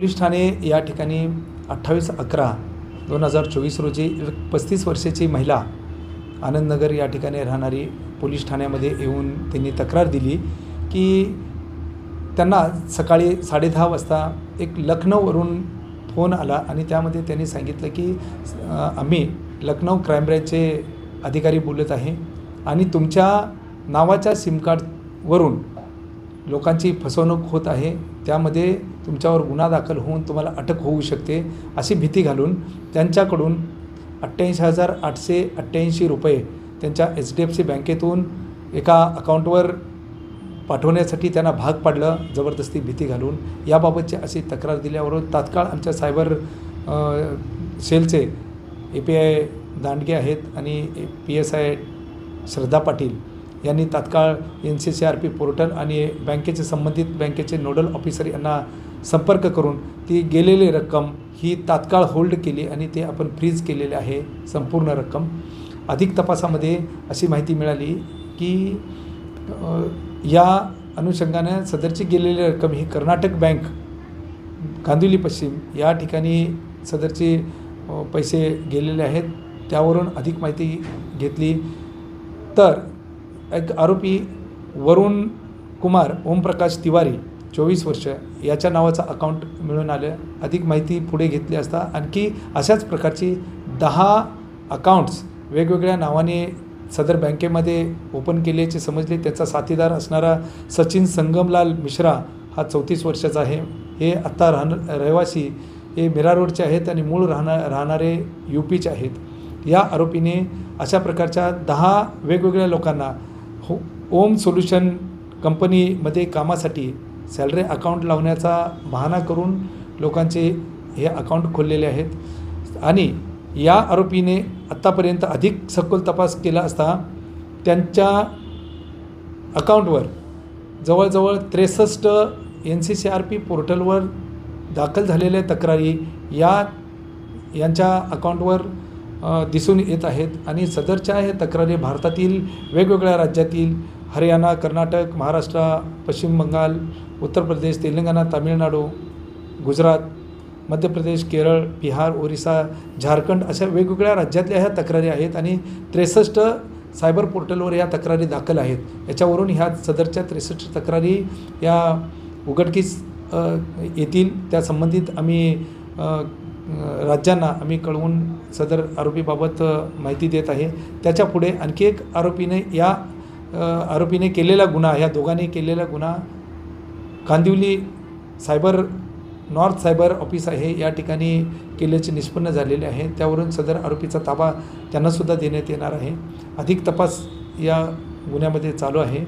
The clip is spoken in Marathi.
पोलीस ठाणे या ठिकाणी 28/11/2024 रोजी 35 वर्षाची महिला आनंदनगर या ठिकाणी राहणारी पोलीस ठाण्यामध्ये येऊन त्यांनी तक्रार दिली की त्यांना सकाळी 10:30 वाजता एक लखनौवरून फोन आला आणि त्यामध्ये त्यांनी सांगितलं की आम्ही लखनौ क्राईम ब्रँचचे अधिकारी बोलत आहे आणि तुमच्या नावाच्या सिम कार्डवरून लोकांची फसवणूक होत आहे, त्यामध्ये तुमच्यावर गुन्हा दाखल होऊन तुम्हाला अटक होऊ शकते अशी भीती घालून त्यांच्याकडून 88,888 रुपये त्यांच्या HDFC बँकेतून एका अकाउंटवर पाठवण्यासाठी त्यांना भाग पाडलं, जबरदस्ती भीती घालून। याबाबतची अशी तक्रार दिल्यावरून तात्काळ आमच्या सायबर सेलचे API दांडगे आहेत आणि PSI श्रद्धा पाटील यांनी तात्काळ NCCRP पोर्टल आणि बँकेचे संबंधित बँकेचे नोडल ऑफिसर यांना संपर्क करून ती गेलेली रक्कम ही तात्काळ होल्ड केली आणि ते आपण फ्रीज केलेले आहे संपूर्ण रक्कम। अधिक तपासामध्ये अशी माहिती मिळाली की या अनुषंगाने सदरची गेलेली रक्कम ही कर्नाटक बँक कांदिवली पश्चिम या ठिकाणी सदरचे पैसे गेलेले आहेत। त्यावरून अधिक माहिती घेतली तर एक आरोपी वरुण कुमार ओमप्रकाश तिवारी 24 वर्ष याच्या नावाचं अकाउंट मिळून आलं। अधिक माहिती पुढे घेतली असता आणखी अशाच प्रकारची 10 अकाउंट्स वेगवेगळ्या नावाने सदर बँकेमध्ये ओपन केल्याचे समजले। त्याचा साथीदार असणारा सचिन संगमलाल मिश्रा हा 34 वर्षाचा आहे। हे आत्ता रहिवासी हे मीरा रोडचे आहेत आणि मूळ राहणारे UPचे आहेत। या आरोपीने अशा प्रकारच्या 10 वेगवेगळ्या लोकांना ओम सोल्युशन कंपनीमध्ये कामासाठी सॅलरी अकाउंट लावण्याचा बहाणा करून लोकांचे हे अकाउंट खोललेले आहेत आणि या आरोपीने आत्तापर्यंत अधिक सखोल तपास केला असता त्यांच्या अकाउंटवर जवळजवळ 63 NCCRP पोर्टलवर दाखल झालेल्या तक्रारी यांच्या अकाउंटवर दिसून येत आहेत आणि सदरच्या हे तक्रारी भारतातील वेगवेगळ्या राज्यातील हरियाणा, कर्नाटक, महाराष्ट्र, पश्चिम बंगाल, उत्तर प्रदेश, तेलंगणा, तामिळनाडू, गुजरात, मध्य प्रदेश, केरळ, बिहार, ओरिसा, झारखंड अशा वेगवेगळ्या राज्यातल्या ह्या तक्रारी आहेत आणि 63 सायबर पोर्टलवर या तक्रारी दाखल आहेत। याच्यावरून ह्या सदरच्या 63 तक्रारी या उघडकीस येतील। त्या संबंधित आम्ही राज्यांना आम्ही कळवून सदर आरोपीबाबत माहिती देत आहे। त्याच्या पुढे आणखी एक आरोपीने केलेला गुन्हा, या दोघांनी केलेला गुन्हा कांदिवली नॉर्थ सायबर ऑफिस आहे या ठिकाणी केल्याचे निष्पन्न झालेले आहे। त्यावरून सदर आरोपीचा ताबा त्यांनासुद्धा देण्यात येणार आहे। अधिक तपास या गुन्ह्यामध्ये चालू आहे।